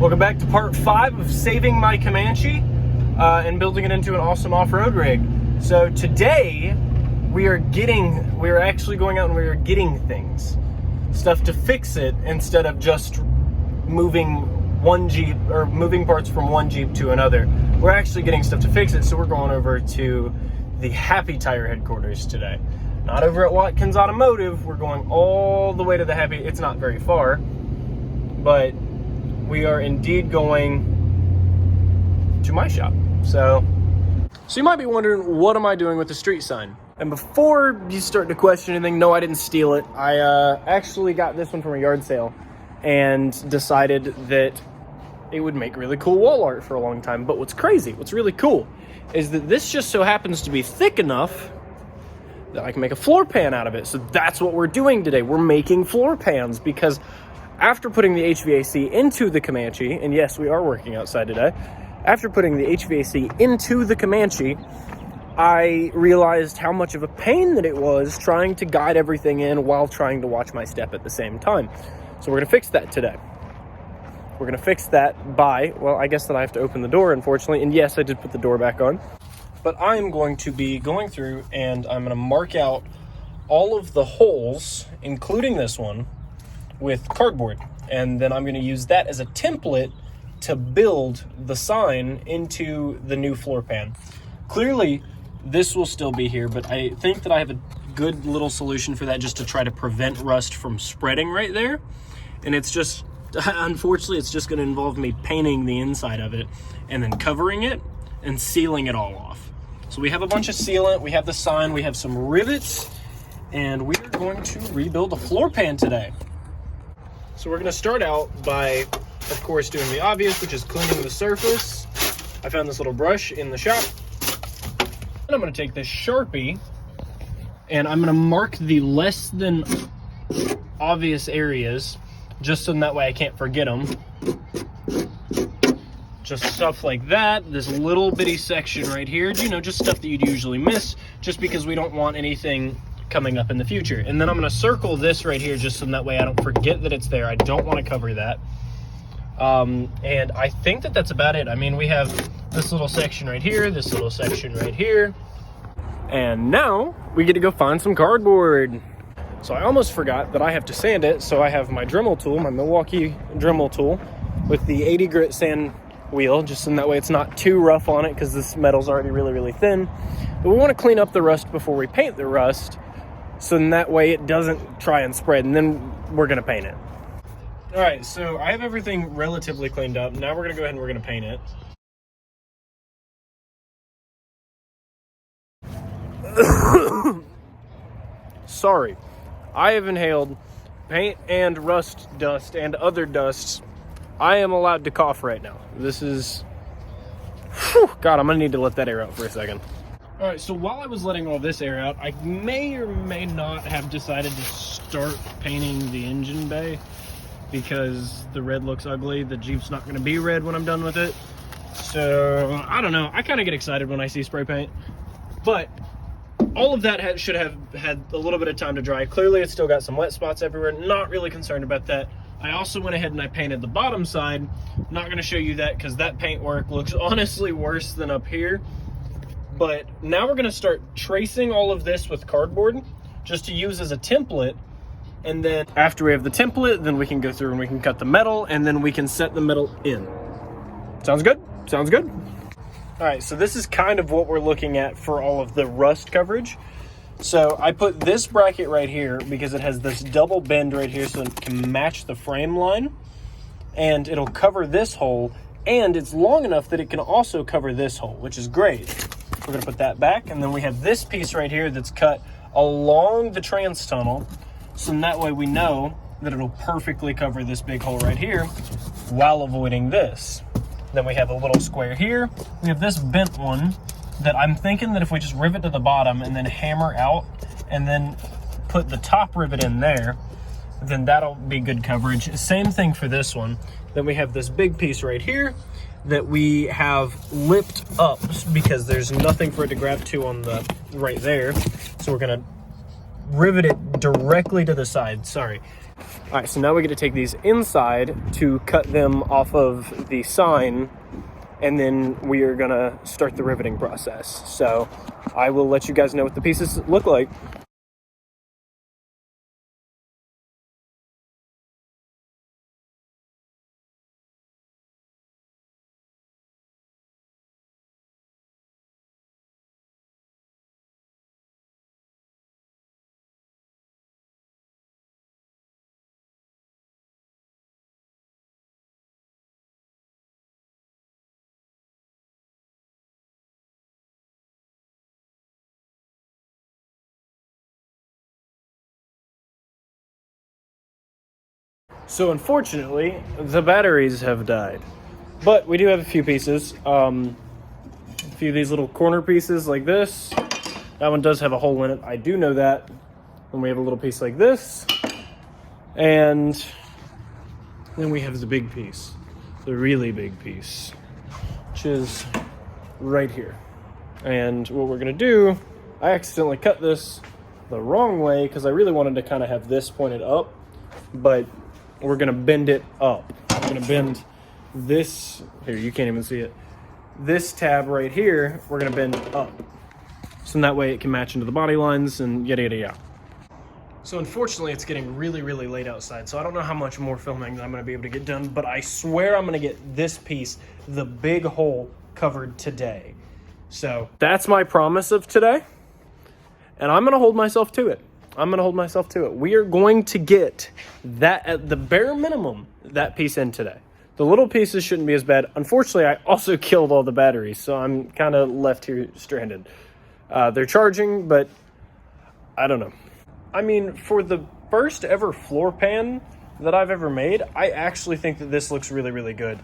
Welcome back to part 5 of saving my Comanche and building it into an awesome off-road rig. So today we are actually going out and we are getting things, stuff to fix it instead of just moving one Jeep or moving parts from one Jeep to another. We're actually getting stuff to fix it, so we're going over to the Happy Tire headquarters today. Not over at Watkins Automotive. We're going all the way to the Happy. It's not very far, but we are indeed going to my shop. So you might be wondering, what am I doing with the street sign? And before you start to question anything, no, I didn't steal it. I actually got this one from a yard sale and decided that it would make really cool wall art for a long time. But what's really cool, is that this just so happens to be thick enough that I can make a floor pan out of it. So that's what we're doing today. We're making floor pans because after putting the HVAC into the Comanche, and yes, we are working outside today, after putting the HVAC into the Comanche, I realized how much of a pain that it was trying to guide everything in while trying to watch my step at the same time. So we're gonna fix that today. We're gonna fix that by, well, I guess that I have to open the door, unfortunately, and yes, I did put the door back on. But I'm going to be going through and I'm gonna mark out all of the holes, including this one, with cardboard, and then I'm going to use that as a template to build the sign into the new floor pan. Clearly this will still be here, but I think that I have a good little solution for that, just to try to prevent rust from spreading right there. And it's just, unfortunately, it's just going to involve me painting the inside of it and then covering it and sealing it all off. So we have a bunch of sealant, we have the sign, we have some rivets, and we are going to rebuild a floor pan today. So we're going to start out by, of course, doing the obvious, which is cleaning the surface. I found this little brush in the shop. And I'm going to take this Sharpie and I'm going to mark the less than obvious areas, just so that way I can't forget them. Just stuff like that. This little bitty section right here, you know, just stuff that you'd usually miss, just because we don't want anything coming up in the future. And then I'm going to circle this right here, just so that way I don't forget that it's there. I don't want to cover that. And I think that that's about it. I mean, we have this little section right here, this little section right here, and now we get to go find some cardboard. So I almost forgot that I have to sand it. So I have my Dremel tool, my Milwaukee Dremel tool, with the 80 grit sand wheel, just in that way it's not too rough on it, because this metal's already really thin. But we want to clean up the rust before we paint the rust, so in that way it doesn't try and spread, and then we're going to paint it. All right, so I have everything relatively cleaned up. Now we're going to go ahead and we're going to paint it. Sorry, I have inhaled paint and rust dust and other dusts. I am allowed to cough right now. This is, whew, God, I'm going to need to let that air out for a second. All right, so while I was letting all this air out, I may or may not have decided to start painting the engine bay, because the red looks ugly. The Jeep's not going to be red when I'm done with it. So, I don't know. I kind of get excited when I see spray paint. But all of that should have had a little bit of time to dry. Clearly, it's still got some wet spots everywhere. Not really concerned about that. I also went ahead and I painted the bottom side. Not going to show you that because that paint work looks honestly worse than up here. But now we're going to start tracing all of this with cardboard, just to use as a template. And then after we have the template, then we can go through and we can cut the metal, and then we can set the metal in. Sounds good? Sounds good? All right, so this is kind of what we're looking at for all of the rust coverage. So I put this bracket right here because it has this double bend right here, so it can match the frame line, and it'll cover this hole, and it's long enough that it can also cover this hole, which is great. We're gonna put that back, and then we have this piece right here that's cut along the trans tunnel, so in that way we know that it'll perfectly cover this big hole right here while avoiding this. Then we have a little square here. We have this bent one that I'm thinking that if we just rivet to the bottom and then hammer out and then put the top rivet in there, then that'll be good coverage. Same thing for this one. Then we have this big piece right here that we have lipped up because there's nothing for it to grab to on the right there. So we're gonna rivet it directly to the side. Sorry, All right, so now we get to take these inside to cut them off of the sign, and then we are gonna start the riveting process. So I will let you guys know what the pieces look like. So unfortunately, the batteries have died, but we do have a few pieces. A few of these little corner pieces like this. That one does have a hole in it. I do know that. And we have a little piece like this. And then we have the big piece, the really big piece, which is right here. And what we're gonna do, I accidentally cut this the wrong way because I really wanted to kind of have this pointed up, but we're gonna bend it up. We're gonna bend this, here, you can't even see it. This tab right here, we're gonna bend up. So that way it can match into the body lines and yada, yada, yada. So unfortunately it's getting really, really late outside. So I don't know how much more filming I'm gonna be able to get done, but I swear I'm gonna get this piece, the big hole, covered today. So that's my promise of today. And I'm gonna hold myself to it. We are going to get that, at the bare minimum, that piece in today. The little pieces shouldn't be as bad. Unfortunately, I also killed all the batteries, so I'm kind of left here stranded. They're charging, but I don't know. I mean, for the first ever floor pan that I've ever made, I actually think that this looks really, really good.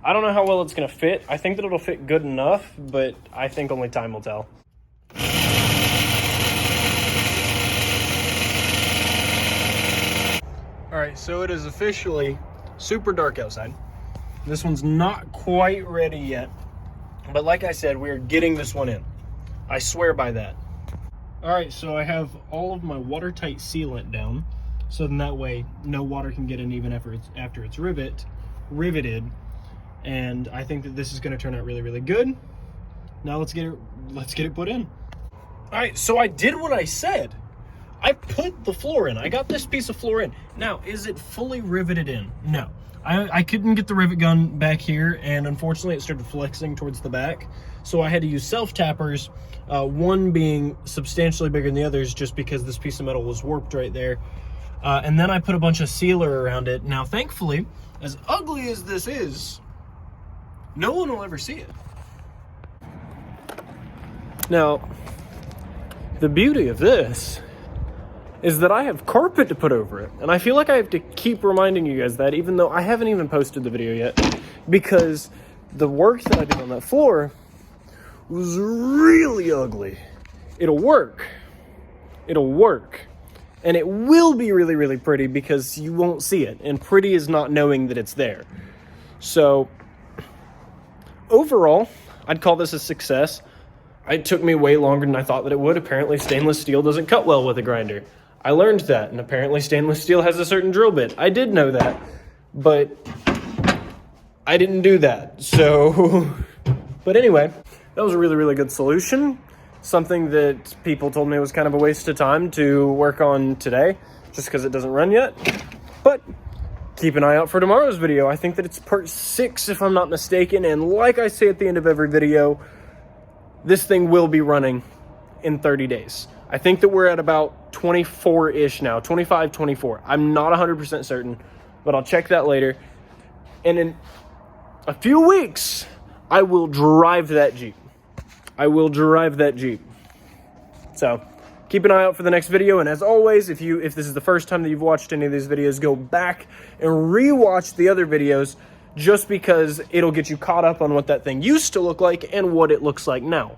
I don't know how well it's gonna fit. I think that it'll fit good enough, but I think only time will tell. All right, so it is officially super dark outside. This one's not quite ready yet, but like I said, we're getting this one in. I swear by that. All right, so I have all of my watertight sealant down, so then that way no water can get in even after it's riveted. And I think that this is gonna turn out really, really good. Now let's get it put in. All right, so I did what I said. I put the floor in. I got this piece of floor in. Now, is it fully riveted in? No. I couldn't get the rivet gun back here, and unfortunately it started flexing towards the back. So I had to use self-tappers, one being substantially bigger than the others just because this piece of metal was warped right there. And then I put a bunch of sealer around it. Now, thankfully, as ugly as this is, no one will ever see it. Now, the beauty of this is that I have carpet to put over it. And I feel like I have to keep reminding you guys that, even though I haven't even posted the video yet, because the work that I did on that floor was really ugly. It'll work. And it will be really, really pretty because you won't see it. And pretty is not knowing that it's there. So overall, I'd call this a success. It took me way longer than I thought that it would. Apparently stainless steel doesn't cut well with a grinder. I learned that, and apparently stainless steel has a certain drill bit. I did know that, but I didn't do that. So, but anyway, that was a really, really good solution. Something that people told me was kind of a waste of time to work on today, just because it doesn't run yet. But keep an eye out for tomorrow's video. I think that it's part 6, if I'm not mistaken. And like I say at the end of every video, this thing will be running in 30 days. I think that we're at about 24-ish now, 25, 24. I'm not 100% certain, but I'll check that later. And in a few weeks, I will drive that Jeep. So keep an eye out for the next video. And as always, if this is the first time that you've watched any of these videos, go back and rewatch the other videos, just because it'll get you caught up on what that thing used to look like and what it looks like now.